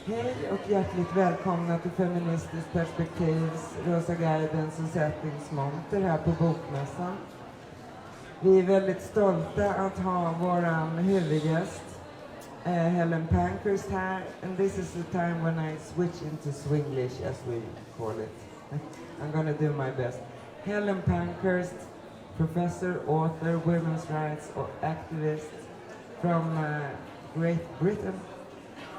Hej och hjärtligt välkomna till Feministiskt Perspektivs Rosa Guidens och sättningsmonter här på Bokmässan. Vi är väldigt stolta att ha våran huvudgäst Helen Pankhurst här, and this is the time when I switch into Swinglish, as we call it. I'm gonna do my best. Helen Pankhurst, professor, author, women's rights activist from Great Britain,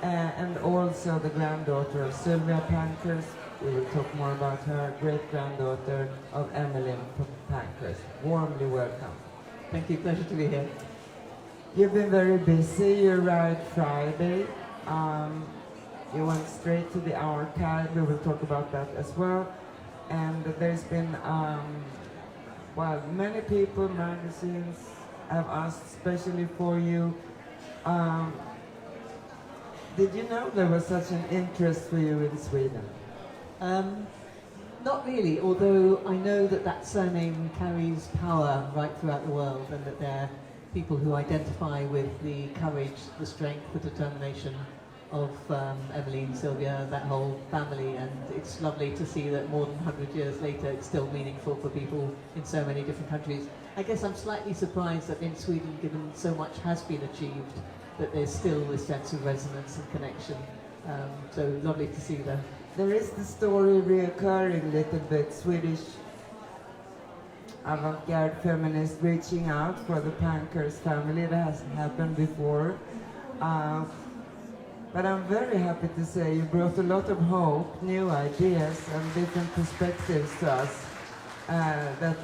and also the granddaughter of Sylvia Pankhurst. We will talk more about her, great-granddaughter of Emily Pankhurst. Warmly welcome. Thank you, pleasure to be here. You've been very busy. You arrived Friday. You went straight to the archive. We will talk about that as well. And there's been, many people, magazines have asked especially for you. Did you know there was such an interest for you in Sweden? Not really, although I know that surname carries power right throughout the world, and that there are people who identify with the courage, the strength, the determination of Emily and Sylvia, that whole family, and it's lovely to see that more than 100 years later it's still meaningful for people in so many different countries. I guess I'm slightly surprised that in Sweden, given so much has been achieved, that there's still this sense of resonance and connection. So lovely to see that. There is the story reoccurring a little bit, Swedish avant-garde feminists reaching out for the Pankhurst family. That hasn't happened before. But I'm very happy to say you brought a lot of hope, new ideas and different perspectives to us. That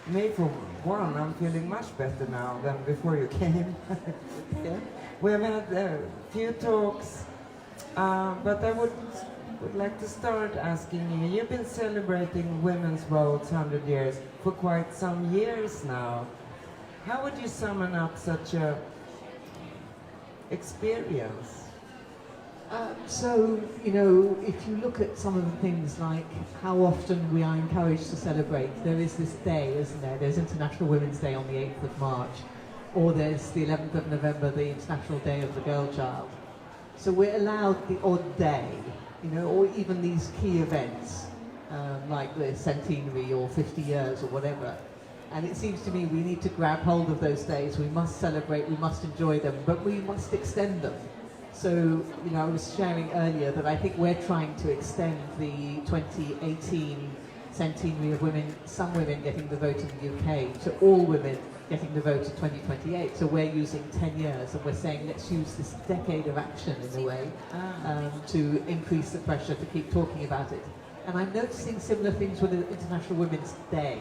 me for one, I'm feeling much better now than before you came. Yeah. We've had a few talks, but I would like to start asking you. You've been celebrating women's votes 100 years for quite some years now. How would you sum up such a experience? So, you know, if you look at some of the things like how often we are encouraged to celebrate, there is this day, isn't there? There's International Women's Day on the 8th of March, or there's the 11th of November, the International Day of the Girl Child. So we're allowed the odd day, you know, or even these key events, like the centenary or 50 years or whatever. And it seems to me we need to grab hold of those days. We must celebrate, we must enjoy them, but we must extend them. So, you know, I was sharing earlier that I think we're trying to extend the 2018 centenary of women, some women getting the vote in the UK, to all women getting the vote in 2028. So we're using 10 years, and we're saying let's use this decade of action in a way to increase the pressure to keep talking about it. And I'm noticing similar things with the International Women's Day.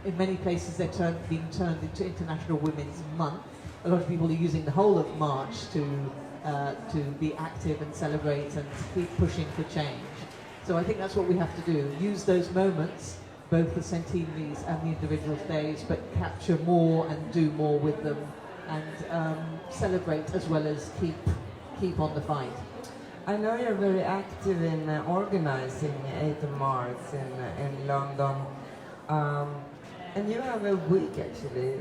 In many places they're being turned into International Women's Month. A lot of people are using the whole of March to be active and celebrate and keep pushing for change. So I think that's what we have to do. Use those moments, both the centenaries and the individual days, but capture more and do more with them, and celebrate as well as keep on the fight. I know you're very active in organizing 8th of March in London, and you have a week actually.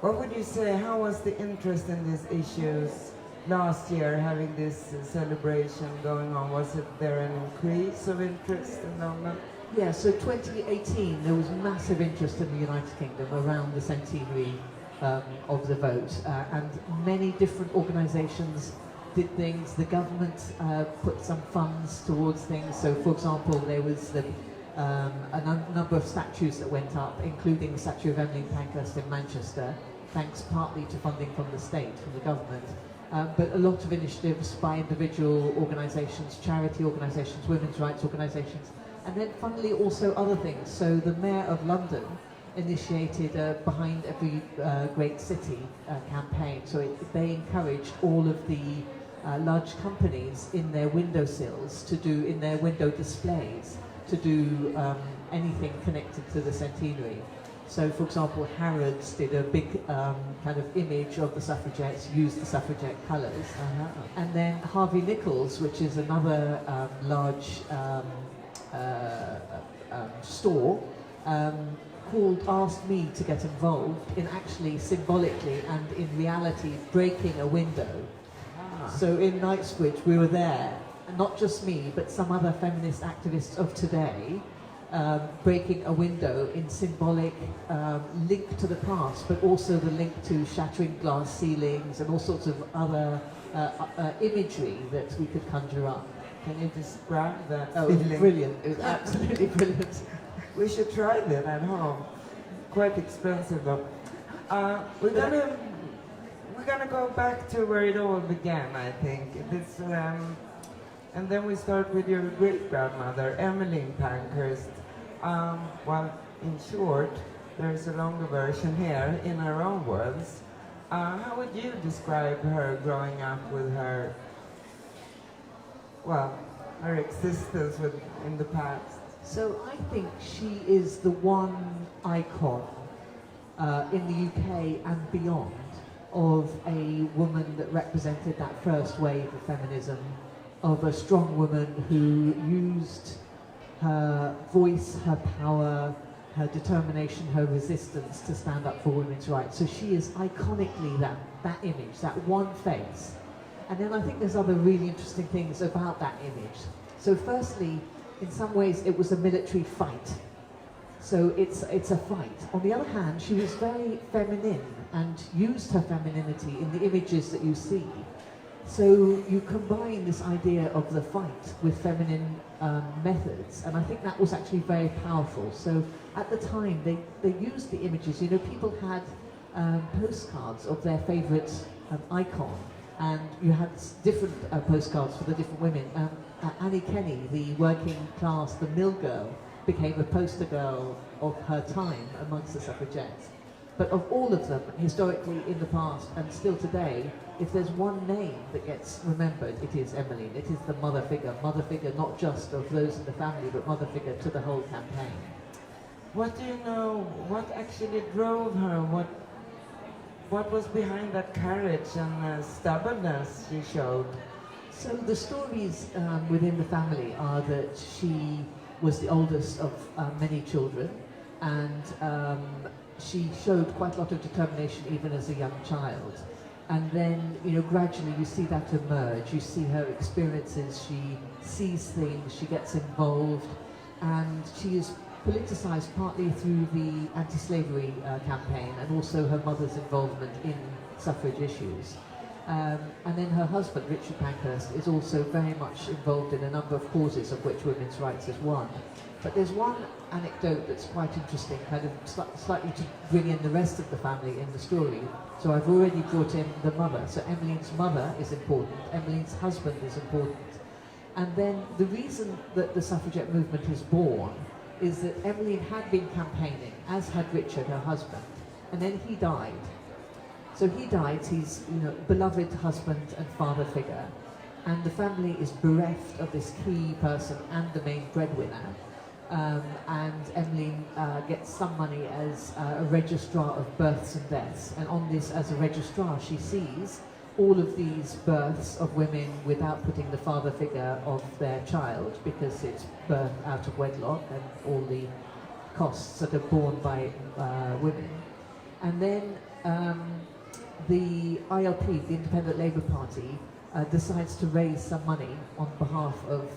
What would you say, how was the interest in these issues last year, having this celebration going on? Was there an increase of interest in London? Yeah, so 2018 there was massive interest in the United Kingdom around the centenary of the vote, and many different organisations did things. The government put some funds towards things. So, for example, there was a number of statues that went up, including the statue of Emily Pankhurst in Manchester, thanks partly to funding from the state, from the government. But a lot of initiatives by individual organisations, charity organisations, women's rights organisations, and then funnily also other things. So the Mayor of London initiated a Behind Every Great City campaign. So they encouraged all of the large companies in their windowsills to do, in their window displays, to do anything connected to the centenary. So, for example, Harrods did a big kind of image of the suffragettes, used the suffragette colours. And then Harvey Nichols, which is another large store, asked me to get involved in actually symbolically and in reality breaking a window So in Knightsbridge, we were there, and not just me, but some other feminist activists of today, breaking a window in symbolic link to the past, but also the link to shattering glass ceilings and all sorts of other imagery that we could conjure up. Can you describe that? Oh, it was brilliant. It was absolutely brilliant. We should try that at home. Quite expensive though. We're gonna go back to where it all began, I think. This, and then we start with your great-grandmother, Helen Pankhurst. Well, in short, there's a longer version here in her own words. How would you describe her growing up with her, well, her existence in the past? So I think she is the one icon in the UK and beyond of a woman that represented that first wave of feminism, of a strong woman who used her voice, her power, her determination, her resistance to stand up for women's rights. So she is iconically that image, that one face. And then I think there's other really interesting things about that image. So firstly, in some ways it was a military fight. So it's a fight. On the other hand, she was very feminine and used her femininity in the images that you see. So you combine this idea of the fight with feminine methods, and I think that was actually very powerful. So at the time, they used the images. You know, people had postcards of their favourite icon, and you had different postcards for the different women. Annie Kenny, the working class, the mill girl, became a poster girl of her time amongst the suffragettes. But of all of them, historically in the past and still today, if there's one name that gets remembered, it is Emmeline. It is the mother figure not just of those in the family, but mother figure to the whole campaign. What do you know, what actually drove her? What was behind that courage and stubbornness she showed? So the stories within the family are that she was the oldest of many children, and she showed quite a lot of determination even as a young child. And then, you know, gradually you see that emerge. You see her experiences, she sees things, she gets involved, and she is politicized partly through the anti-slavery campaign and also her mother's involvement in suffrage issues. And then her husband, Richard Pankhurst, is also very much involved in a number of causes of which women's rights is one. But there's one anecdote that's quite interesting, kind of slightly to bring in the rest of the family in the story. So I've already brought in the mother. So Emmeline's mother is important, Emmeline's husband is important. And then the reason that the suffragette movement is born is that Emmeline had been campaigning, as had Richard, her husband, and then he died. So he died, he's, you know, beloved husband and father figure, and the family is bereft of this key person and the main breadwinner. And Emmeline gets some money as a registrar of births and deaths, and on this, as a registrar, she sees all of these births of women without putting the father figure of their child, because it's birth out of wedlock and all the costs that are borne by women. And then the ILP, the Independent Labour Party, decides to raise some money on behalf of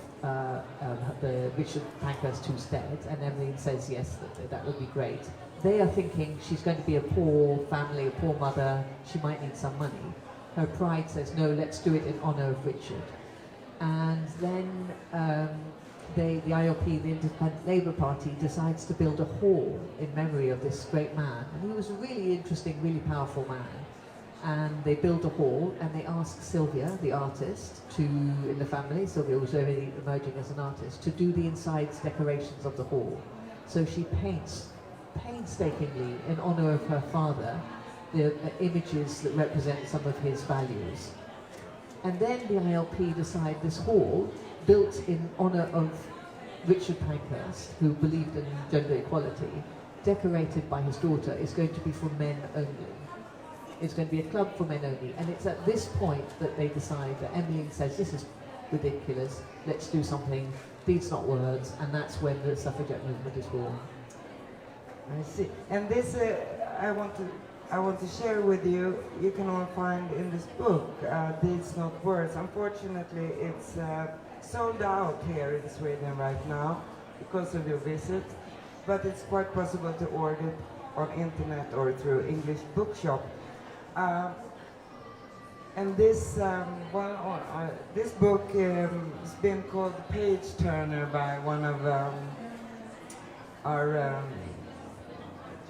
the Richard Pankhurst who's dead, and Emmeline says yes, that would be great. They are thinking she's going to be a poor family, a poor mother, she might need some money. Her pride says, no, let's do it in honour of Richard. And then the ILP, the Independent Labour Party, decides to build a hall in memory of this great man. And he was a really interesting, really powerful man. And they build a hall, and they ask Sylvia, the artist, in the family, Sylvia was already emerging as an artist, to do the insides decorations of the hall. So she paints painstakingly, in honour of her father, the images that represent some of his values. And then the ILP decide this hall, built in honour of Richard Pankhurst, who believed in gender equality, decorated by his daughter, is going to be for men only. It's going to be a club for men only. And it's at this point that they decide that Emmeline says, this is ridiculous, let's do something, deeds not words, and that's when the suffragette movement is born. I see. And this, I want to I want to share with you, you can all find in this book, Deeds Not Words. Unfortunately, it's sold out here in Sweden right now because of your visit, but it's quite possible to order it on internet or through English bookshop. And this, this book has been called Page Turner by one of our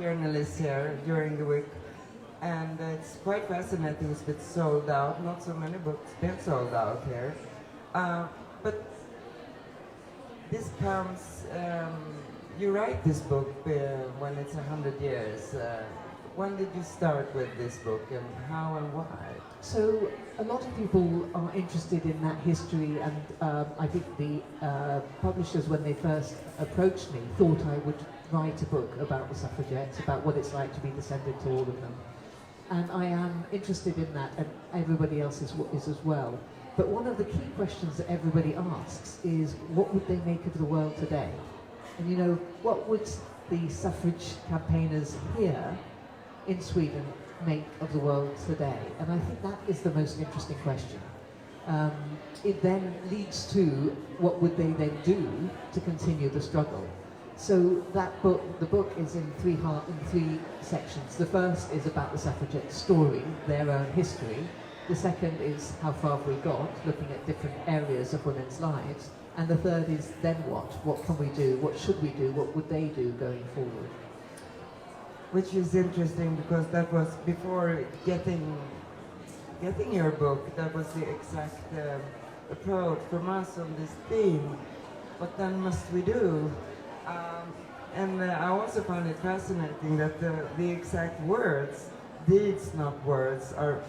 journalists here during the week. And it's quite fascinating. It's been sold out. Not so many books been sold out here. But this comes, you write this book when it's 100 years. When did you start with this book and how and why? So a lot of people are interested in that history, and I think the publishers, when they first approached me, thought I would write a book about the suffragettes, about what it's like to be descended to all of them. And I am interested in that, and everybody else is as well. But one of the key questions that everybody asks is, what would they make of the world today? And you know, what would the suffrage campaigners here in Sweden make of the world today? And I think that is the most interesting question. It then leads to what would they then do to continue the struggle. So that book, the book is in three sections. The first is about the suffragette story, their own history. The second is how far have we got, looking at different areas of women's lives. And the third is then what? What can we do? What should we do? What would they do going forward? Which is interesting because that was before getting your book, that was the exact approach from us on this theme. What then must we do? And I also found it fascinating that the exact words, deeds not words, are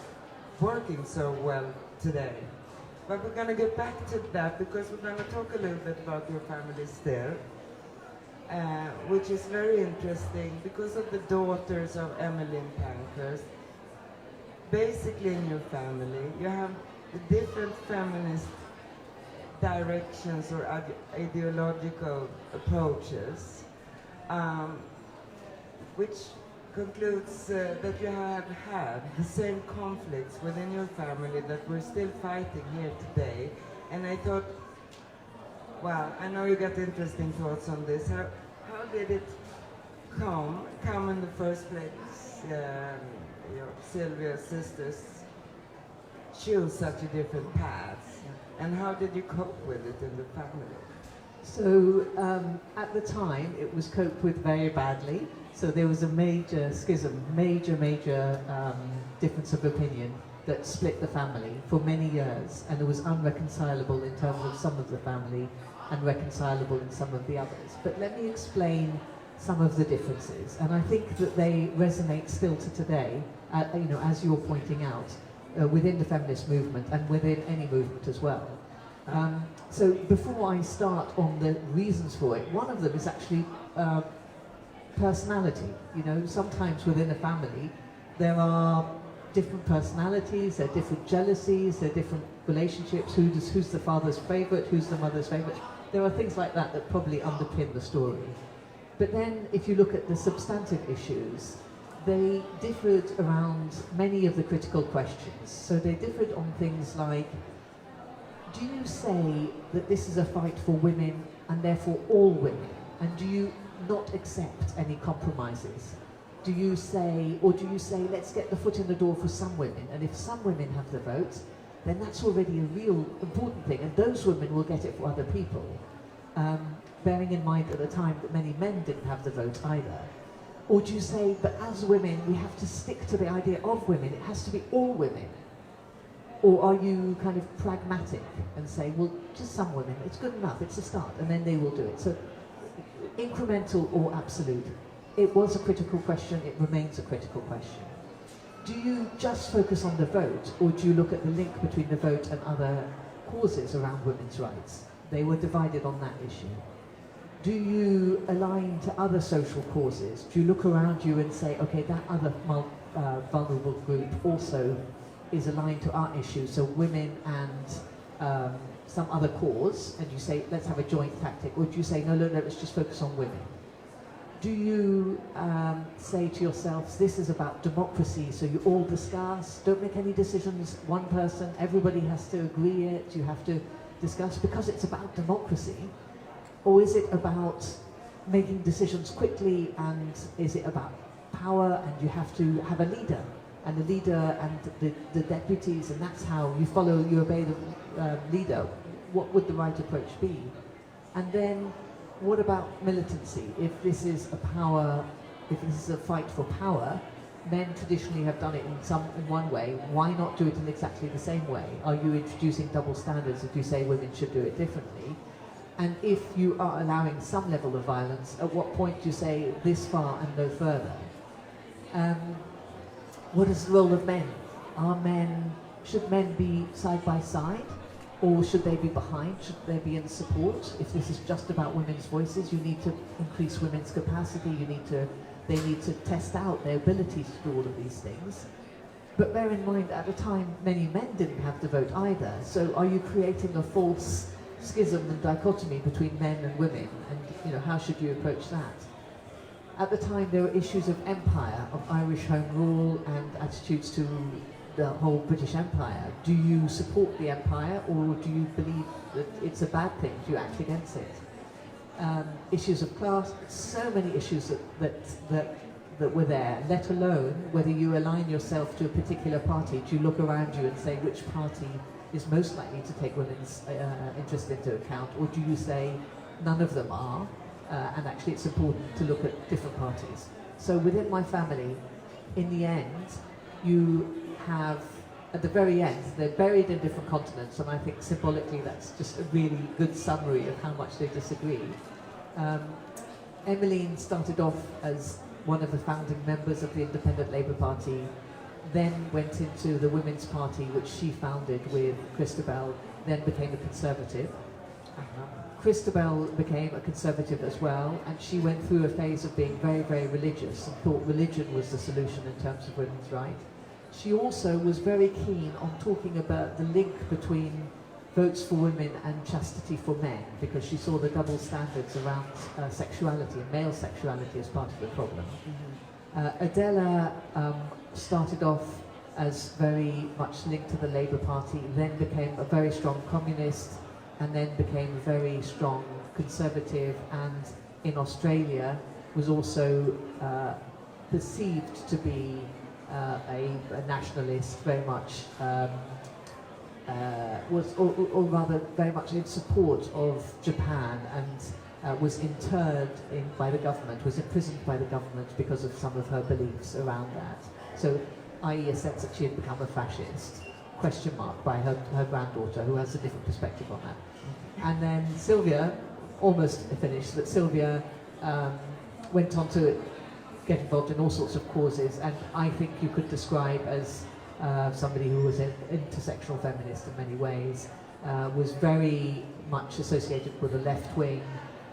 working so well today. But we're going to get back to that because we're going to talk a little bit about your family still. Which is very interesting because of the daughters of Helen Pankhurst. Basically in your family, you have the different feminist directions or ideological approaches, which concludes that you have had the same conflicts within your family that we're still fighting here today. And I thought, well, I know you got interesting thoughts on this. How did it come in the first place? Your Sylvia's sisters choose such a different paths, and how did you cope with it in the family? So at the time, it was coped with very badly. So there was a major schism, major difference of opinion that split the family for many years, and it was unreconcilable in terms of some of the family and reconcilable in some of the others. But let me explain some of the differences, and I think that they resonate still to today, you know, as you're pointing out, within the feminist movement and within any movement as well. So before I start on the reasons for it, one of them is actually personality. You know, sometimes within a family there are different personalities, there are different jealousies, there are different relationships, who's the father's favourite, who's the mother's favourite. There are things like that that probably underpin the story. But then if you look at the substantive issues, they differed around many of the critical questions. So they differed on things like, do you say that this is a fight for women and therefore all women? And do you not accept any compromises? Do you say, let's get the foot in the door for some women, and if some women have the vote, then that's already a real important thing, and those women will get it for other people. Bearing in mind at the time that many men didn't have the vote either. Or do you say, but as women, we have to stick to the idea of women, it has to be all women? Or are you kind of pragmatic and say, well, just some women, it's good enough, it's a start, and then they will do it. So incremental or absolute. It was a critical question, it remains a critical question. Do you just focus on the vote, or do you look at the link between the vote and other causes around women's rights? They were divided on that issue. Do you align to other social causes? Do you look around you and say, okay, that other vulnerable group also is aligned to our issue, so women and some other cause, and you say, let's have a joint tactic, or do you say, no, let's just focus on women? do you say to yourselves, this is about democracy, so you all discuss, don't make any decisions, one person, everybody has to agree it, you have to discuss because it's about democracy? Or is it about making decisions quickly, and is it about power and you have to have a leader? And the leader and the deputies, and that's how you follow, you obey the leader. What would the right approach be? And then what about militancy? If this is a power, if this is a fight for power, men traditionally have done it in one way. Why not do it in exactly the same way? Are you introducing double standards if you say women should do it differently? And if you are allowing some level of violence, at what point do you say this far and no further? What is the role of men? Should men be side by side? Or should they be behind? Should they be in support? If this is just about women's voices, you need to increase women's capacity. They need to test out their abilities to do all of these things. But bear in mind, at the time, many men didn't have the vote either. So are you creating a false schism and dichotomy between men and women? And how should you approach that? At the time, there were issues of empire, of Irish Home Rule, and attitudes to the whole British Empire. Do you support the empire, or do you believe that it's a bad thing? Do you act against it? Issues of class, so many issues that were there, let alone whether you align yourself to a particular party. Do you look around you and say which party is most likely to take women's interest into account, or do you say none of them are? And actually it's important to look at different parties. So within my family, in the end, you have, at the very end, they're buried in different continents, and I think symbolically that's just a really good summary of how much they disagree. Emmeline started off as one of the founding members of the Independent Labour Party, then went into the Women's Party, which she founded with Christabel, then became a Conservative. Christabel became a Conservative as well, and she went through a phase of being very, very religious and thought religion was the solution in terms of women's rights. She also was very keen on talking about the link between votes for women and chastity for men, because she saw the double standards around sexuality and male sexuality as part of the problem. Adela started off as very much linked to the Labour Party, then became a very strong communist, and then became a very strong Conservative, and in Australia was also perceived to be a nationalist, very much or rather very much in support of Japan, and was interred by the government, was imprisoned by the government because of some of her beliefs around that. So, i.e. a sense that she had become a fascist, question mark, by her granddaughter, who has a different perspective on that. And then Sylvia, almost finished, but Sylvia went on to get involved in all sorts of causes, and I think you could describe as somebody who was an intersectional feminist in many ways, was very much associated with the left wing,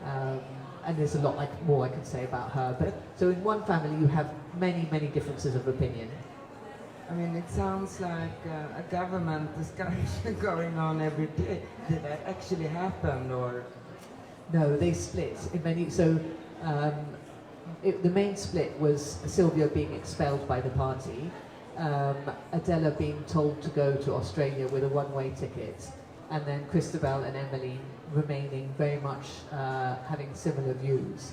and there's a lot more I can say about her. But so in one family you have many, many differences of opinion. I mean, it sounds like a government discussion going on every day. Did that actually happen, or? No, they split in many. So the main split was Sylvia being expelled by the party, Adela being told to go to Australia with a one-way ticket, and then Christabel and Emmeline remaining very much having similar views.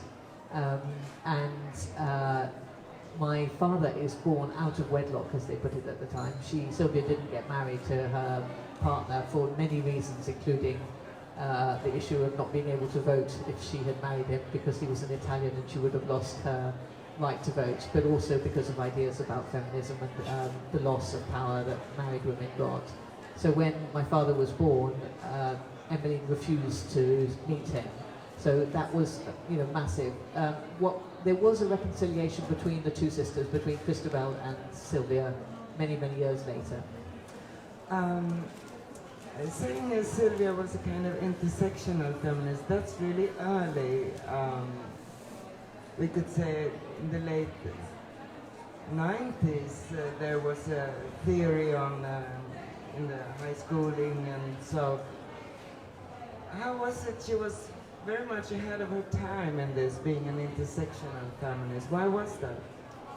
My father is born out of wedlock, as they put it at the time. Sylvia didn't get married to her partner for many reasons, including the issue of not being able to vote if she had married him, because he was an Italian and she would have lost her right to vote, but also because of ideas about feminism and the loss of power that married women got. So when my father was born, Emmeline refused to meet him. So that was, massive. There was a reconciliation between the two sisters, between Christabel and Sylvia, many, many years later. Saying as Sylvia was a kind of intersectional feminist, that's really early. We could say in the late 90s, there was a theory on in the high schooling, and so how was it she was very much ahead of her time in this, being an intersectional feminist. Why was that?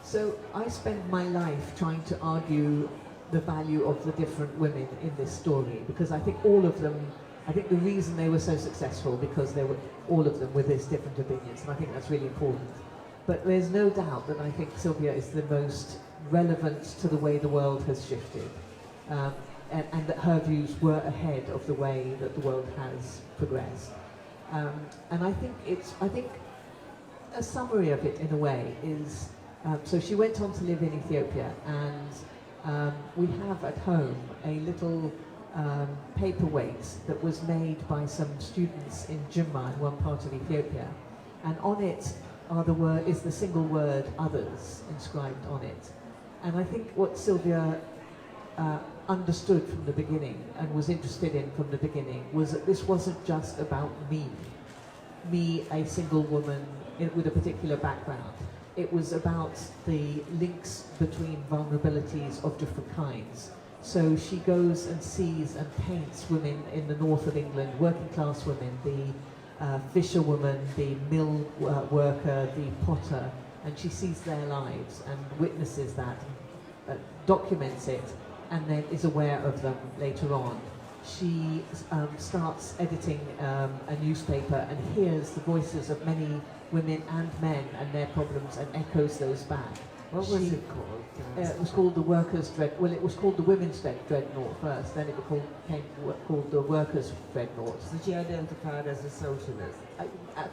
So I spent my life trying to argue the value of the different women in this story, because I think all of them, I think the reason they were so successful because they were all of them with these different opinions, and I think that's really important. But there's no doubt that I think Sylvia is the most relevant to the way the world has shifted, and that her views were ahead of the way that the world has progressed. And I think a summary of it in a way is, so she went on to live in Ethiopia, and we have at home a little paperweight that was made by some students in Jimma, in one part of Ethiopia, and on it is the single word others inscribed on it. And I think what Sylvia understood from the beginning and was interested in from the beginning was that this wasn't just about me, a single woman with a particular background. It was about the links between vulnerabilities of different kinds. So she goes and sees and paints women in the north of England, working class women, the fisherwoman, the mill worker, the potter, and she sees their lives and witnesses that, documents it, and then is aware of them later on. She starts editing a newspaper and hears the voices of many women and men and their problems and echoes those back. What was it called? It was called the Workers' Well, it was called the Women's Dreadnought first, then it became called the Workers' Dreadnought. So she identified as a socialist?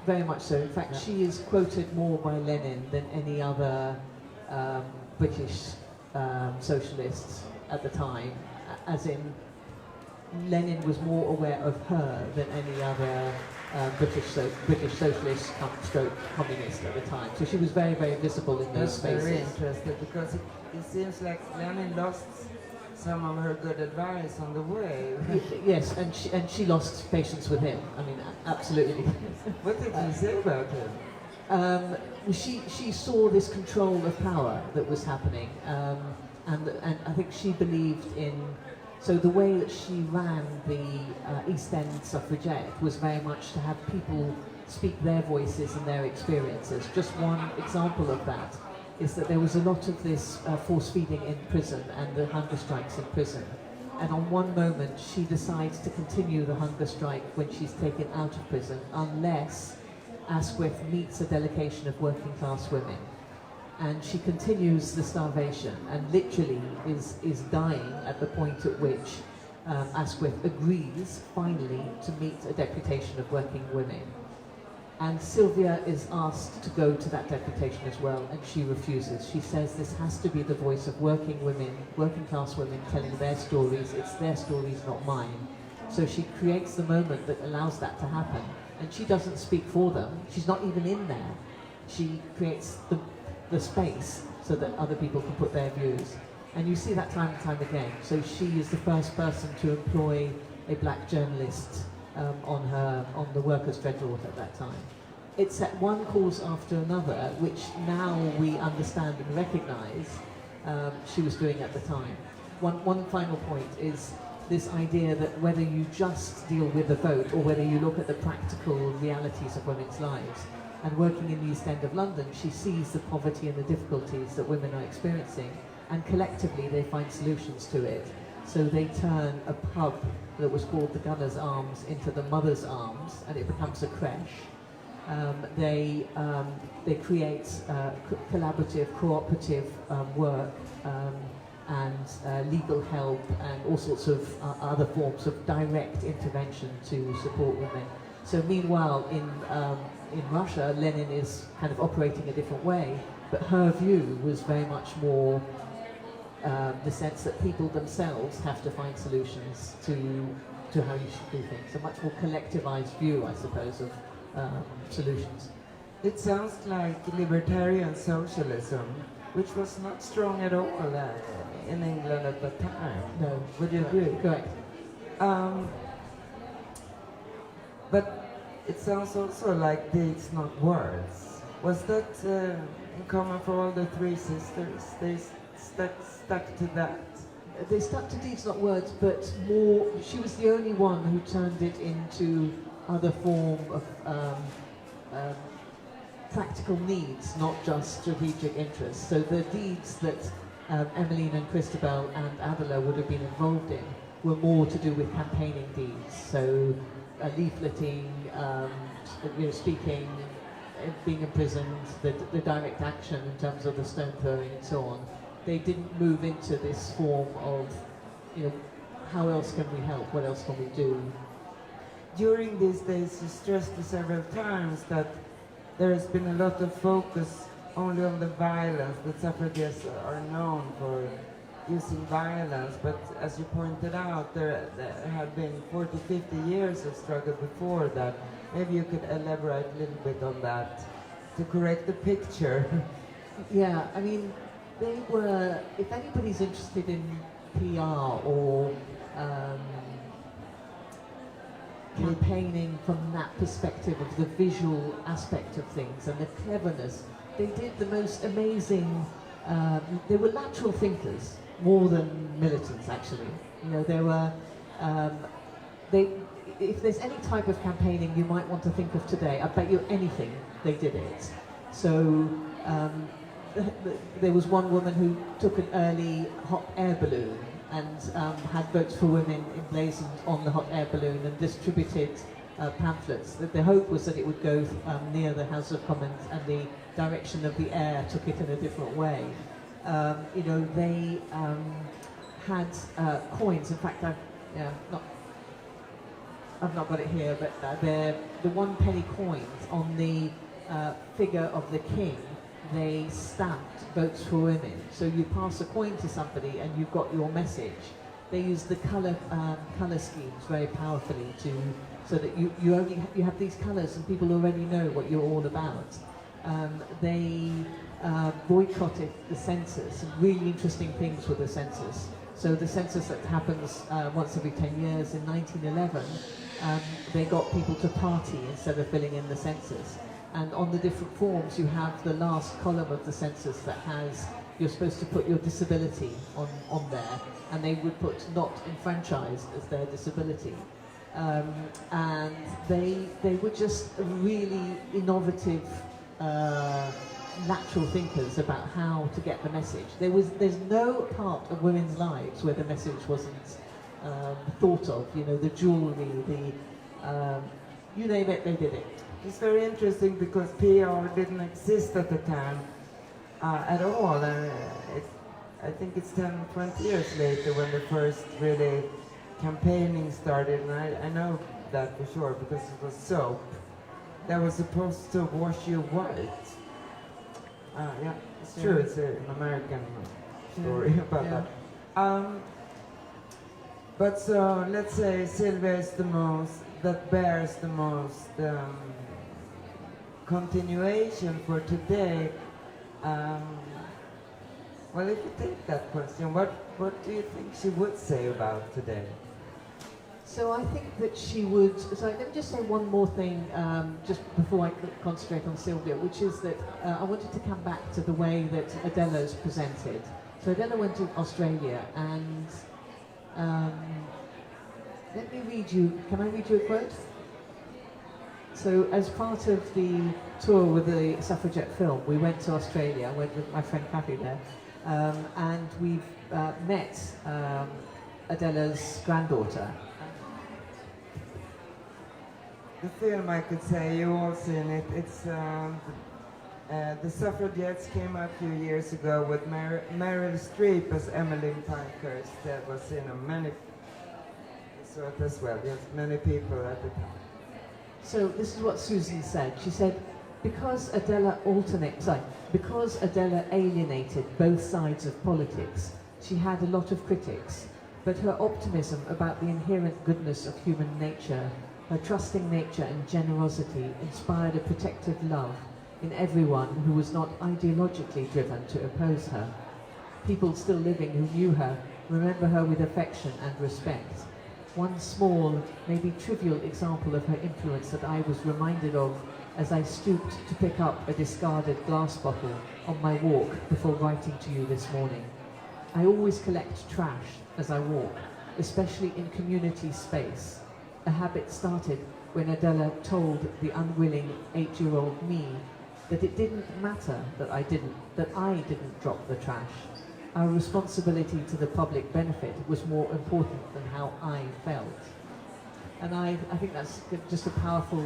Very much so. In fact, she is quoted more by Lenin than any other British socialist at the time, as in Lenin was more aware of her than any other British socialist stroke communist at the time. So she was very, very visible in those spaces. Very interesting, because it seems like Lenin lost some of her good advice on the way. Yes, and she lost patience with him. I mean, absolutely. What did you say about him? She saw this control of power that was happening, and I think she believed in. So the way that she ran the East End suffragette was very much to have people speak their voices and their experiences. Just one example of that is that there was a lot of this force feeding in prison and the hunger strikes in prison. And on one moment she decides to continue the hunger strike when she's taken out of prison, unless Asquith meets a delegation of working class women. And she continues the starvation and literally is dying at the point at which Asquith agrees finally to meet a deputation of working women. And Sylvia is asked to go to that deputation as well, and she refuses. She says this has to be the voice of working women, working class women telling their stories. It's their stories, not mine. So she creates the moment that allows that to happen. And she doesn't speak for them. She's not even in there. She creates the space so that other people can put their views. And you see that time and time again. So she is the first person to employ a black journalist on the Workers' Dreadnought at that time. It's at one cause after another, which now we understand and recognise she was doing at the time. One final point is this idea that whether you just deal with the vote or whether you look at the practical realities of women's lives. And working in the East End of London, she sees the poverty and the difficulties that women are experiencing, and collectively they find solutions to it. So they turn a pub that was called the Gunner's Arms into the Mother's Arms, and it becomes a creche. They create collaborative, cooperative work and legal help and all sorts of other forms of direct intervention to support women. So meanwhile, in Russia, Lenin is kind of operating a different way, but her view was very much more the sense that people themselves have to find solutions to how you should do things. A much more collectivized view, I suppose, of solutions. It sounds like libertarian socialism, which was not strong at all in England at the time. No. Would you agree? Correct. But it sounds also like deeds, not words. Was that in common for all the three sisters? They stuck to that? They stuck to deeds, not words, but more. She was the only one who turned it into other form of practical needs, not just strategic interests. So the deeds that Emmeline and Christabel and Adela would have been involved in were more to do with campaigning deeds. So leafleting, speaking, being imprisoned, the direct action in terms of the stone throwing and so on. They didn't move into this form of, how else can we help? What else can we do? During these days, you stressed several times that there has been a lot of focus only on the violence, that suffragists are known for using violence, but as you pointed out, there have been 40, 50 years of struggle before that. Maybe you could elaborate a little bit on that to correct the picture. Yeah, I mean, they were, if anybody's interested in PR or campaigning from that perspective of the visual aspect of things and the cleverness, they did the most amazing, they were lateral thinkers more than militants actually. There were, if there's any type of campaigning you might want to think of today, I bet you anything they did it. So there was one woman who took an early hot air balloon and had Votes for Women emblazoned on the hot air balloon and distributed pamphlets. The hope was that it would go near the House of Commons and the direction of the air took it in a different way. They had coins. In fact, I've not got it here, but they're the 1 penny coins on the figure of the king. They stamped Votes for Women. So you pass a coin to somebody and you've got your message. They use the colour schemes very powerfully so that you have these colours and people already know what you're all about. They boycotted the census, and really interesting things with the census. So the census that happens once every 10 years in 1911, they got people to party instead of filling in the census. And on the different forms, you have the last column of the census that has, you're supposed to put your disability on there, and they would put not enfranchised as their disability. And they were just really innovative, natural thinkers about how to get the message. There's no part of women's lives where the message wasn't thought of. The jewellery, you name it, they did it. It's very interesting because PR didn't exist at the time at all. I think it's 10, 20 years later when the first really campaigning started, and I know that for sure because it was soap that was supposed to wash you white. Yeah, it's true. It's an American story about that. But so let's say Sylvia is the most, that bears the most continuation for today. Well, if you take that question, what do you think she would say about today? So I think that she would, so let me just say one more thing just before I concentrate on Sylvia, which is that I wanted to come back to the way that Adela's presented. So Adela went to Australia and let me read you, can I read you a quote? So as part of the tour with the suffragette film, we went to Australia, I went with my friend Kathy there, and we met Adela's granddaughter. The film, I could say, you all seen it. It's the suffragettes came a few years ago with Meryl Streep as Helen Pankhurst. That was, many saw it as well. Yes, many people at the time. So this is what Susan said. She said, because Adela alienated both sides of politics, she had a lot of critics, but her optimism about the inherent goodness of human nature, her trusting nature and generosity inspired a protective love in everyone who was not ideologically driven to oppose her. People still living who knew her remember her with affection and respect. One small, maybe trivial example of her influence that I was reminded of as I stooped to pick up a discarded glass bottle on my walk before writing to you this morning. I always collect trash as I walk, especially in community space. A habit started when Adela told the unwilling 8-year-old me that it didn't matter that I didn't drop the trash. Our responsibility to the public benefit was more important than how I felt. And I think that's just a powerful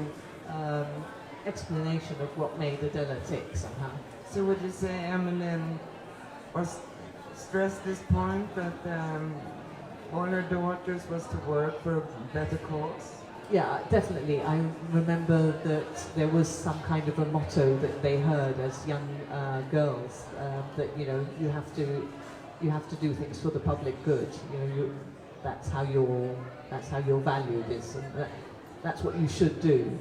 explanation of what made Adela tick somehow. So would you say Emmeline was stressed this point that all her daughters was to work for a better cause? Yeah, definitely. I remember that there was some kind of a motto that they heard as young girls, that you have to do things for the public good. That's how you're valued is, and that's what you should do.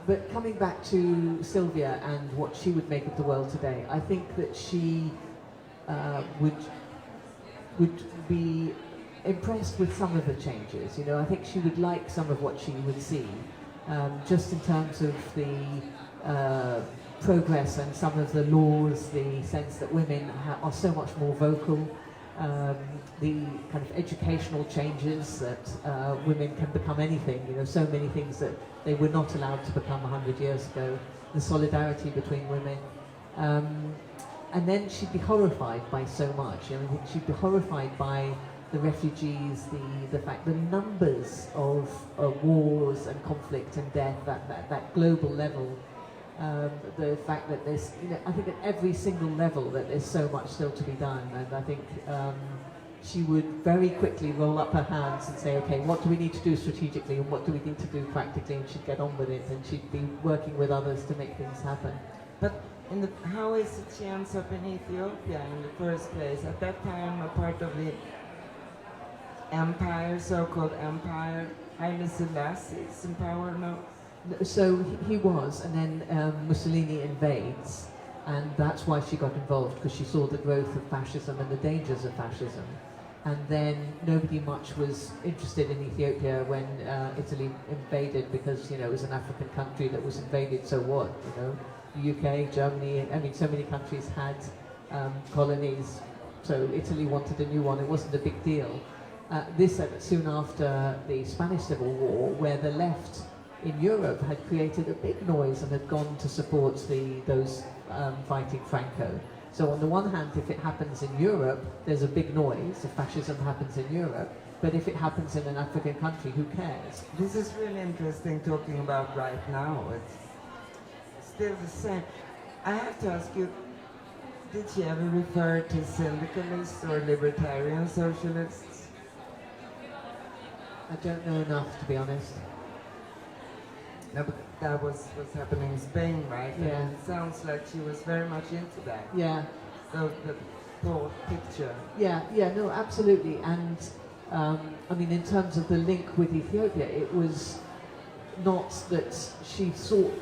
But coming back to Sylvia and what she would make of the world today, I think that she would be impressed with some of the changes. I think she would like some of what she would see, just in terms of the progress and some of the laws, the sense that women are so much more vocal, the kind of educational changes that women can become anything, so many things that they were not allowed to become 100 years ago, the solidarity between women. And then she'd be horrified by so much. I think she'd be horrified by the refugees, the fact, the numbers of wars and conflict and death, that global level, the fact that there's, I think at every single level that there's so much still to be done, and I think she would very quickly roll up her hands and say, okay, what do we need to do strategically and what do we need to do practically, and she'd get on with it, and she'd be working with others to make things happen. But how is it she ends up in Ethiopia in the first place? At that time, a part of the empire, so-called empire, Haile Selassie's in power now? So he was, and then Mussolini invades, and that's why she got involved, because she saw the growth of fascism and the dangers of fascism. And then nobody much was interested in Ethiopia when Italy invaded, because it was an African country that was invaded, so what? The UK, Germany, so many countries had colonies, so Italy wanted a new one. It wasn't a big deal. This soon after the Spanish Civil War, where the left in Europe had created a big noise and had gone to support those fighting Franco. So on the one hand, if it happens in Europe, there's a big noise if fascism happens in Europe, but if it happens in an African country, who cares? This is really interesting talking about right now. It's still the same. I have to ask you, did she ever refer to syndicalists or libertarian socialists? I don't know enough, to be honest. No, but that was what's happening in Spain, right? Yeah. And it sounds like she was very much into that. Yeah. So the whole picture. Yeah, no, absolutely. And in terms of the link with Ethiopia, it was not that she thought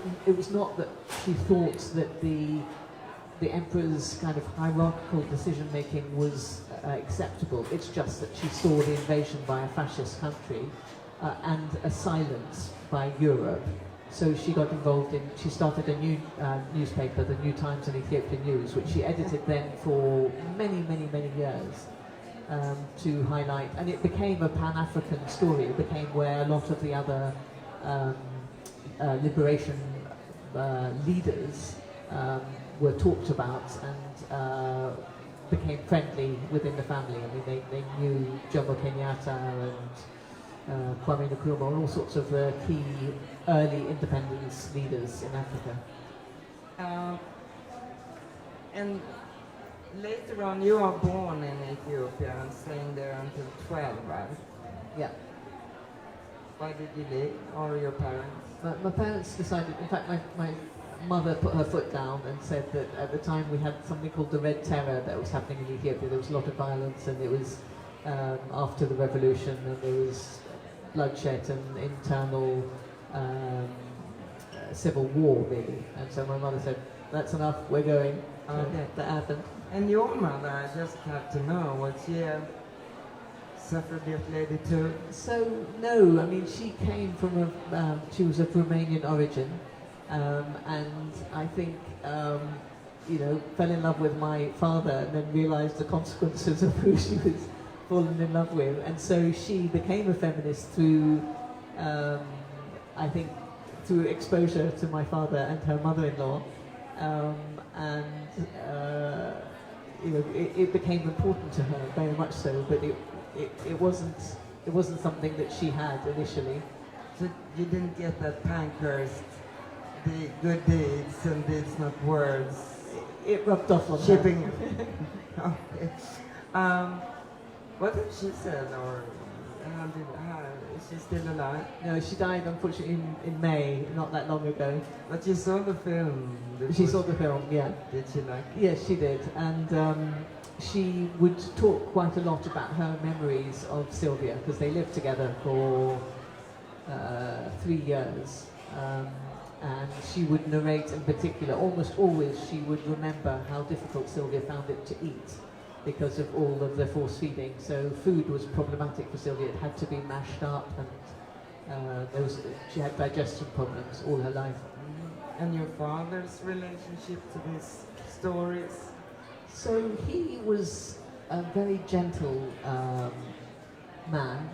that the emperor's kind of hierarchical decision-making was acceptable. It's just that she saw the invasion by a fascist country and a silence by Europe. So she got involved she started a new newspaper, the New Times and Ethiopian News, which she edited then for many, many, many years to highlight. And it became a Pan-African story. It became where a lot of the other liberation leaders were talked about and became friendly within the family. They knew Jomo Kenyatta and Kwame Nkrumah, and all sorts of key early independence leaders in Africa. And later on, you are born in Ethiopia and staying there until 12, right? Yeah. Why did you leave, or your parents? My parents decided, in fact, my mother put her foot down and said that at the time we had something called the Red Terror that was happening in Ethiopia. There was a lot of violence, and it was after the revolution, and there was bloodshed and internal civil war, really. And so my mother said, that's enough, we're going. Okay. That happened. And your mother, I just have to know, was she a suffragette lady too? So, no, she came from she was of Romanian origin, and I think, fell in love with my father and then realised the consequences of who she was fallen in love with, and so she became a feminist through I think through exposure to my father and her mother-in-law, it became important to her, very much so. But it wasn't something that she had initially. So you didn't get that Pankhurst, the good deeds and deeds not words. It rubbed off on shipping. Okay. What did she say, or is she still alive? No, she died unfortunately in May, not that long ago. But you saw the film. She saw the film, yeah. Did she like it? Yes, she did, and she would talk quite a lot about her memories of Sylvia, because they lived together for 3 years. And she would narrate in particular, almost always she would remember how difficult Sylvia found it to eat because of all of the force feeding. So food was problematic for Sylvia. It had to be mashed up, and she had digestion problems all her life. And your father's relationship to these stories? So he was a very gentle man,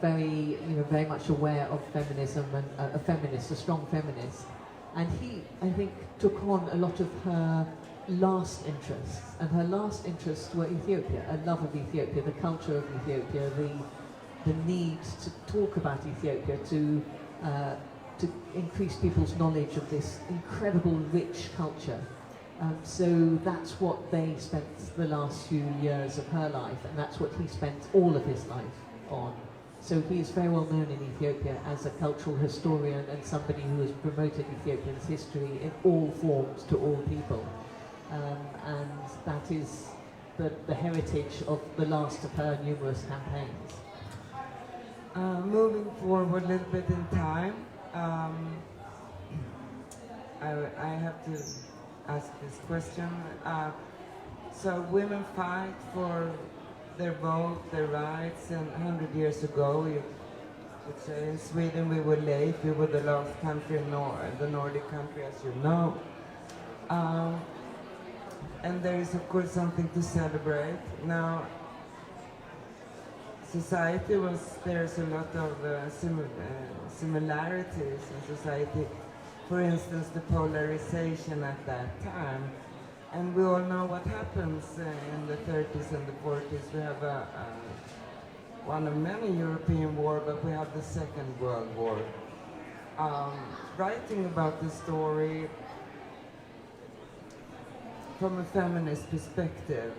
very much aware of feminism, and a feminist, a strong feminist. And he, I think, took on a lot of her last interests, and her last interests were Ethiopia, a love of Ethiopia, the culture of Ethiopia, the need to talk about Ethiopia, to increase people's knowledge of this incredible rich culture. So that's what they spent the last few years of her life, and that's what he spent all of his life on. So he is very well known in Ethiopia as a cultural historian and somebody who has promoted Ethiopia's history in all forms to all people. And that is the heritage of the last of her numerous campaigns. Moving forward a little bit in time, I have to ask this question. So women fight for their vote, their rights, and 100 years ago, you could say in Sweden we were late, we were the last country in the Nordic country, as you know. And there is of course something to celebrate. Now, society there's a lot of similarities in society. For instance, the polarization at that time. And we all know what happens in the 30s and the 40s. We have one of many European wars, but we have the Second World War. Writing about the story from a feminist perspective,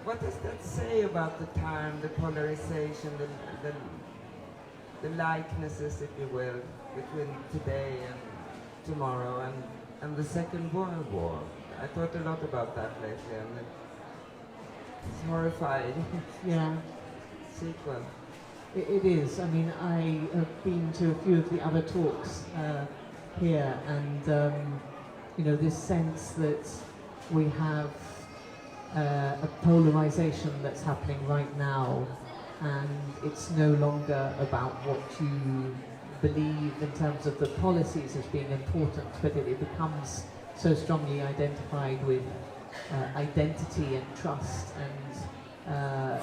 what does that say about the time, the polarization, the likenesses, if you will, between today and tomorrow and the Second World War? I thought a lot about that lately, and it's horrifying. Yeah. Sequel. It is. I mean, I have been to a few of the other talks here, and this sense that we have a polarization that's happening right now, and it's no longer about what you believe in terms of the policies as being important, but it becomes so strongly identified with identity and trust, and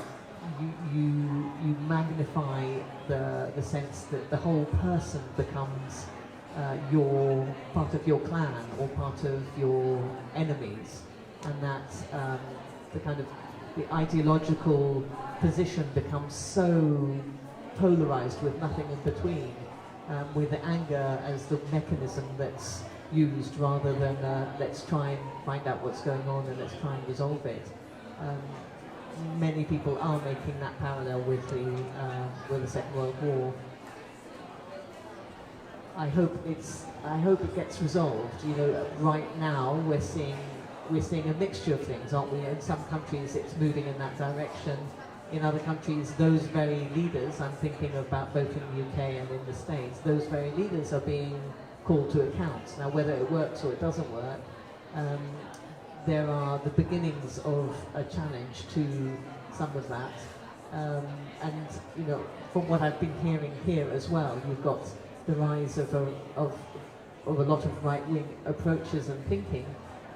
you magnify the sense that the whole person becomes your part of your clan or part of your enemies, and that the ideological position becomes so polarized with nothing in between, with the anger as the mechanism that's used rather than let's try and find out what's going on and let's try and resolve it. Many people are making that parallel with the Second World War. I hope it gets resolved. Right now we're seeing a mixture of things, aren't we? In some countries it's moving in that direction. In other countries, those very leaders, I'm thinking about both in the UK and in the States, those very leaders are being called to account. Now, whether it works or it doesn't work, there are the beginnings of a challenge to some of that. And from what I've been hearing here as well, you've got the rise of a lot of right-wing approaches and thinking,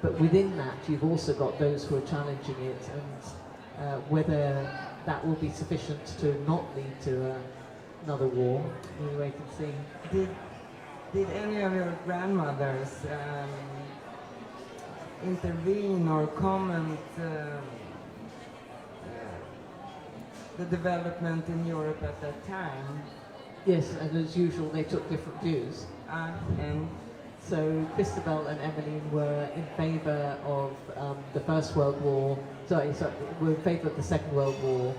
but within that you've also got those who are challenging it, and whether that will be sufficient to not lead to another war. We'll wait and see. Did any of your grandmothers intervene or comment the development in Europe at that time? Yes, and as usual, they took different views. And so Christabel and Emmeline were in favour of the First World War. Were in favour of the Second World War.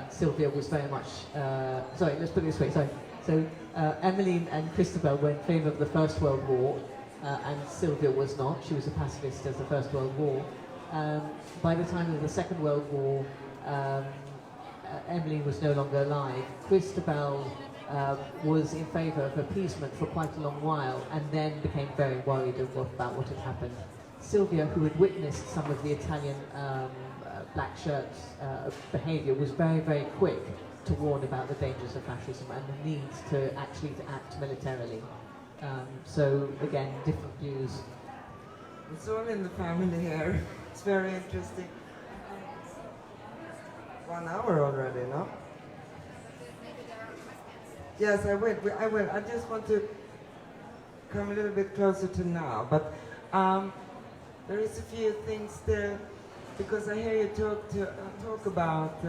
Sylvia was very much. Let's put it this way. So Emmeline and Christabel were in favour of the First World War, and Sylvia was not. She was a pacifist as the First World War. By the time of the Second World War, Emmeline was no longer alive. Christabel was in favour of appeasement for quite a long while, and then became very worried about what had happened. Sylvia, who had witnessed some of the Italian black shirts behaviour, was very, very quick to warn about the dangers of fascism and the need to act militarily. So again, different views. It's all in the family here. It's very interesting. 1 hour already, no? Yes, I will. I will. I just want to come a little bit closer to now, but there is a few things there, because I hear you talk about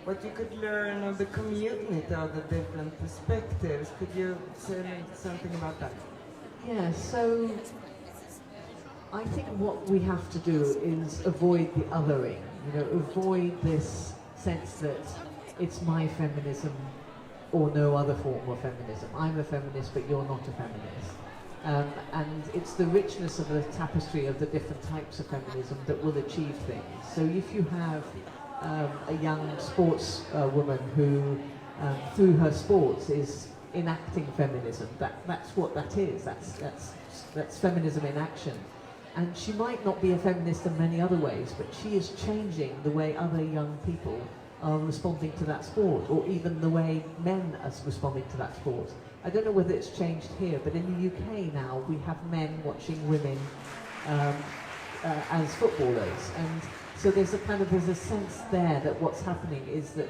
what you could learn of the community, of the different perspectives. Could you say something about that? Yeah, so I think what we have to do is avoid the othering, avoid this sense that it's my feminism or no other form of feminism. I'm a feminist, but you're not a feminist. And it's the richness of the tapestry of the different types of feminism that will achieve things. So if you have a young sports woman who, through her sports, is enacting feminism, that's what that is. That's feminism in action. And she might not be a feminist in many other ways, but she is changing the way other young people are responding to that sport, or even the way men are responding to that sport. I don't know whether it's changed here, but in the UK now we have men watching women as footballers, and so there's a sense there that what's happening is that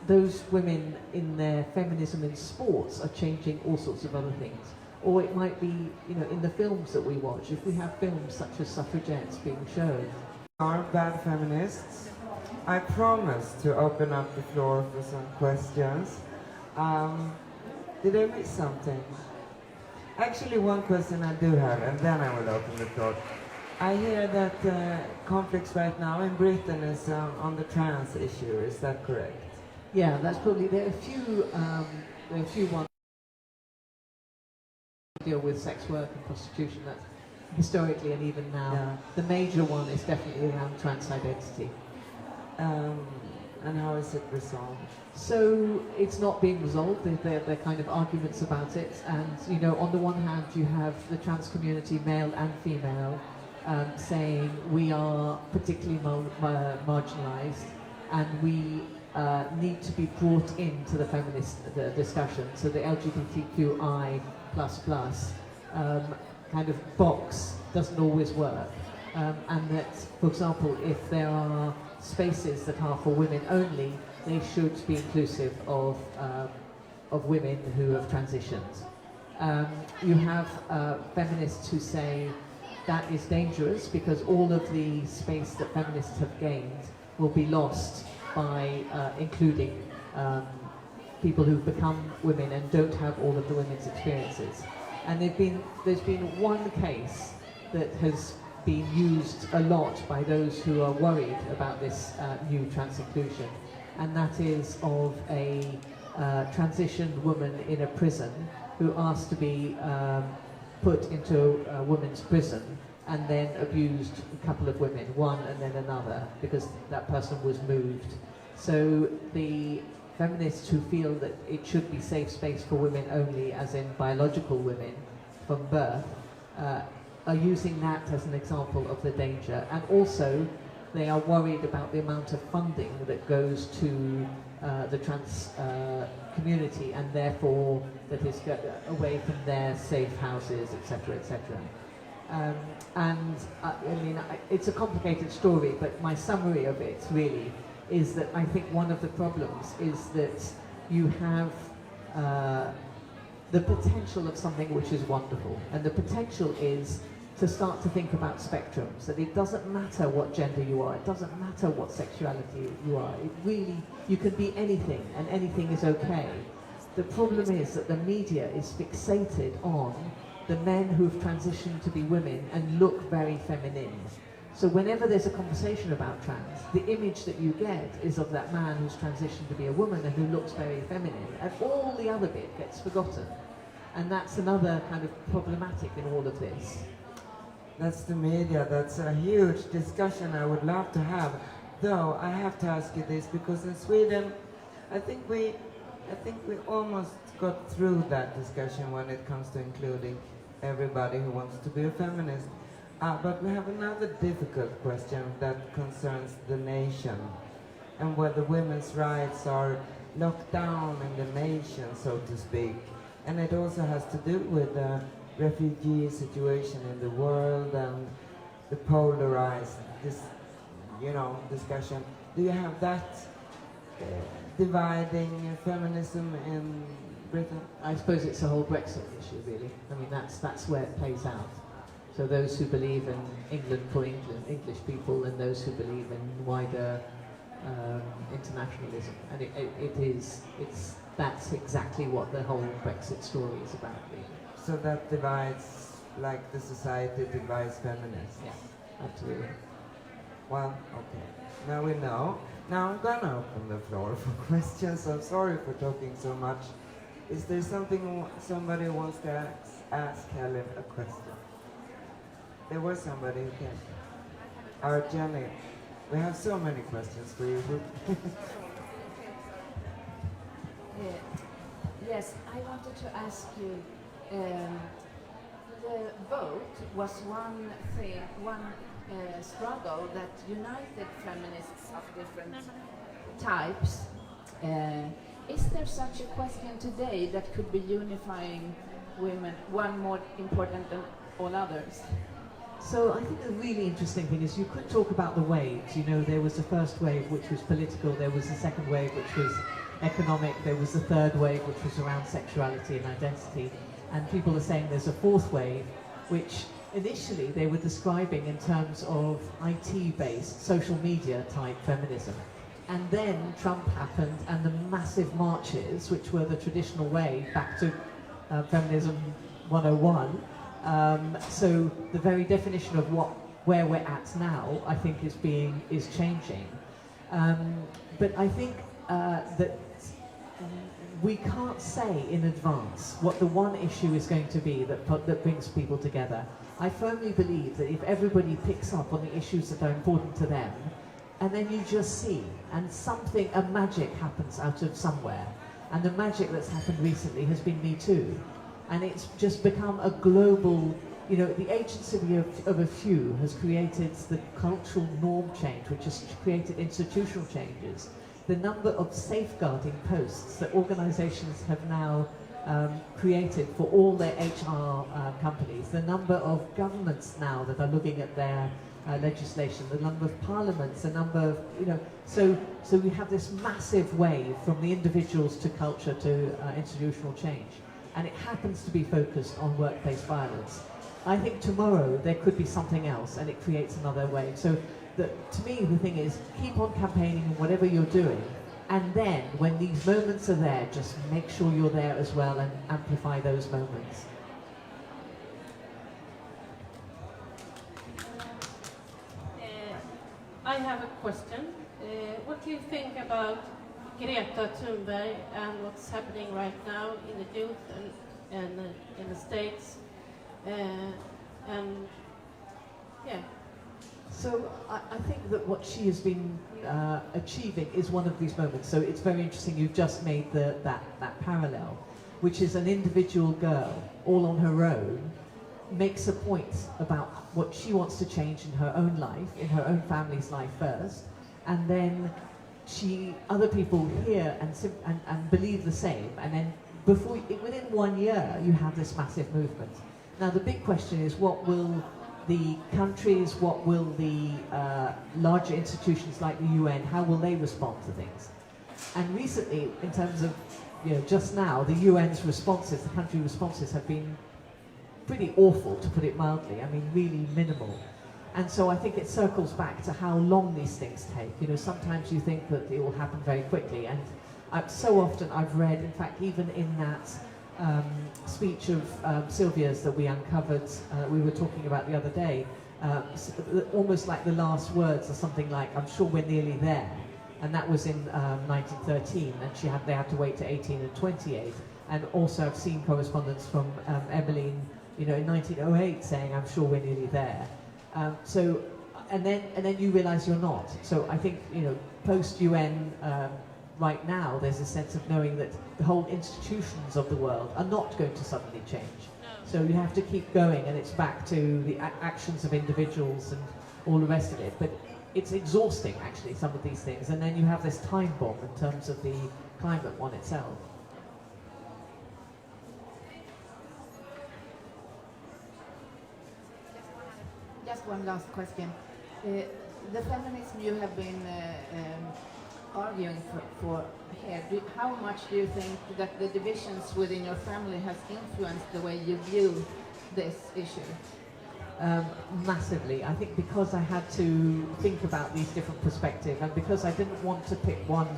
those women in their feminism in sports are changing all sorts of other things. Or it might be, in the films that we watch, if we have films such as Suffragettes being shown. Are bad feminists? I promise to open up the floor for some questions. Did I miss something? Actually, one question I do have, and then I will open the floor. I hear that conflicts right now in Britain is on the trans issue. Is that correct? Yeah, that's probably, there are a few ones deal with sex work and prostitution. That's historically and even now. Yeah. The major one is definitely around trans identity. And how is it resolved? So it's not being resolved. There are kind of arguments about it, and on the one hand you have the trans community, male and female, saying we are particularly marginalised and we need to be brought into the feminist discussion. So the LGBTQI++ kind of box doesn't always work, and that, for example, if there are spaces that are for women only, they should be inclusive of women who have transitioned. You have feminists who say that is dangerous because all of the space that feminists have gained will be lost by including people who've become women and don't have all of the women's experiences. And there's been one case that has been used a lot by those who are worried about this new trans inclusion, and that is of a transitioned woman in a prison who asked to be put into a women's prison and then abused a couple of women, one and then another, because that person was moved. So the feminists who feel that it should be safe space for women only, as in biological women from birth, are using that as an example of the danger. And also they are worried about the amount of funding that goes to the trans community, and therefore that is away from their safe houses, etc., etc. I mean, it's a complicated story, but my summary of it really is that I think one of the problems is that you have the potential of something which is wonderful, and the potential is to start to think about spectrums, that it doesn't matter what gender you are, it doesn't matter what sexuality you are, it really, you can be anything and anything is okay. The problem is that the media is fixated on the men who've transitioned to be women and look very feminine. So whenever there's a conversation about trans, the image that you get is of that man who's transitioned to be a woman and who looks very feminine, and all the other bit gets forgotten. And that's another kind of problematic in all of this. That's the media. That's a huge discussion I would love to have. Though I have to ask you this, because in Sweden, I think we almost got through that discussion when it comes to including everybody who wants to be a feminist. But we have another difficult question that concerns the nation and whether women's rights are locked down in the nation, so to speak. And it also has to do with the refugee situation in the world and the polarized discussion. Do you have that dividing feminism in Britain? I suppose it's a whole Brexit issue, really. I mean, that's where it plays out. So those who believe in England for England, English people, and those who believe in wider internationalism, and that's exactly what the whole Brexit story is about, really. So that divides, like the society divides feminists. Yeah, absolutely. Well, okay. Now we know. Now I'm gonna open the floor for questions. I'm sorry for talking so much. Is there somebody who wants to ask Helen a question? There was somebody who came. Our Jenny. We have so many questions for you. Yes, I wanted to ask you, the vote was one struggle that united feminists of different types. Is there such a question today that could be unifying women, one more important than all others? So I think the really interesting thing is you could talk about the waves. You know, there was the first wave which was political, there was the second wave which was economic, there was the third wave which was around sexuality and identity, and people are saying there's a fourth wave which initially they were describing in terms of IT-based, social media type feminism. And then Trump happened and the massive marches, which were the traditional way back to feminism 101. So the very definition of where we're at now, I think, is changing. But I think that we can't say in advance what the one issue is going to be that brings people together. I firmly believe that if everybody picks up on the issues that are important to them, and then you just see, and a magic happens out of somewhere. And the magic that's happened recently has been Me Too. And it's just become a global, the agency of a few has created the cultural norm change, which has created institutional changes. The number of safeguarding posts that organizations have now created for all their HR companies, the number of governments now that are looking at their legislation, the number of parliaments, the number of, so we have this massive wave from the individuals to culture to institutional change. And it happens to be focused on workplace violence. I think tomorrow there could be something else and it creates another wave. So to me the thing is, keep on campaigning in whatever you're doing, and then when these moments are there, just make sure you're there as well and amplify those moments. I have a question. What do you think about Greta Thunberg and what's happening right now in the youth and in the States? So I think that what she has been achieving is one of these moments. So it's very interesting, you've just made that parallel, which is an individual girl, all on her own, makes a point about what she wants to change in her own life, in her own family's life first, and then other people hear and believe the same, and then within 1 year you have this massive movement. Now the big question is, what will the countries, what will the larger institutions like the UN, how will they respond to things? And recently, in terms of, just now, the UN's responses, the country responses have been pretty awful, to put it mildly. I mean, really minimal. And so I think it circles back to how long these things take. Sometimes you think that it will happen very quickly, and so often I've read, in fact, even in that speech of Sylvia's that we uncovered, we were talking about the other day, almost like the last words are something like, "I'm sure we're nearly there." And that was in 1913, and they had to wait to 18 and 28. And also I've seen correspondence from Emmeline, in 1908 saying, "I'm sure we're nearly there." And then you realise you're not. So I think, post-UN, right now, there's a sense of knowing that the whole institutions of the world are not going to suddenly change. No. So you have to keep going, and it's back to the actions of individuals and all the rest of it. But it's exhausting, actually, some of these things. And then you have this time bomb in terms of the climate one itself. Just one last question. The feminism you have been arguing for here, how much do you think that the divisions within your family has influenced the way you view this issue? Massively. I think because I had to think about these different perspectives, and because I didn't want to pick one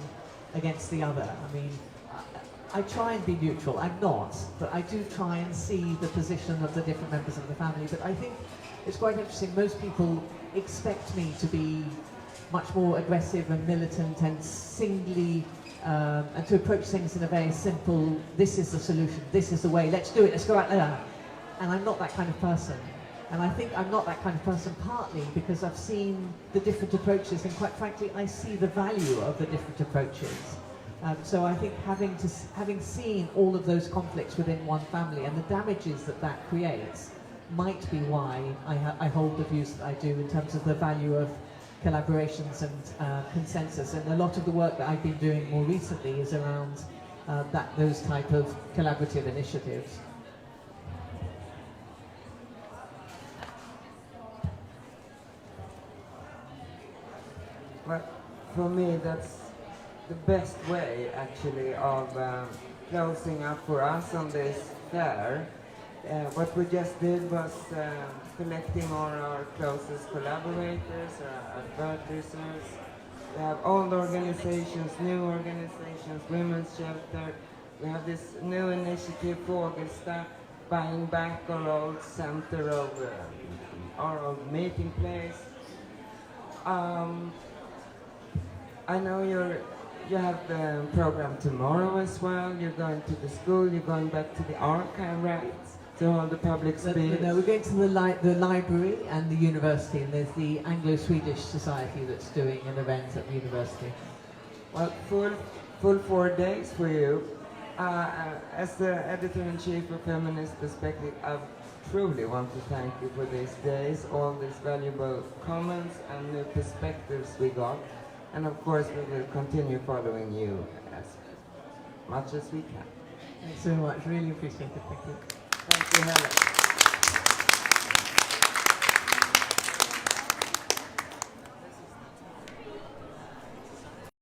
against the other. I mean, I try and be neutral. I'm not, but I do try and see the position of the different members of the family. But I think it's quite interesting. Most people expect me to be much more aggressive and militant and singly, and to approach things in a very simple, this is the solution, this is the way, let's do it, let's go out there. And I'm not that kind of person. And I think I'm not that kind of person partly because I've seen the different approaches, and quite frankly, I see the value of the different approaches. So I think having seen all of those conflicts within one family and the damages that creates might be why I hold the views that I do in terms of the value of collaborations and consensus. And a lot of the work that I've been doing more recently is around those type of collaborative initiatives. Well, for me, that's the best way, actually, of closing up for us on this fair. What we just did was collecting all our closest collaborators, our advertisers. We have old organizations, new organizations, women's shelter. We have this new initiative, Frågan, buying back our old center of our old meeting place. I know you have the program tomorrow as well. You're going to the school, you're going back to the archive, right? To all the public speech. No, we're going to the library and the university, and there's the Anglo-Swedish Society that's doing an event at the university. Well, full 4 days for you. As the editor-in-chief of Feminist Perspektiv, I truly want to thank you for these days, all these valuable comments and new perspectives we got. And of course, we will continue following you as much as we can. Thanks so much. Really appreciate it. Thank you. Thank you, Helen.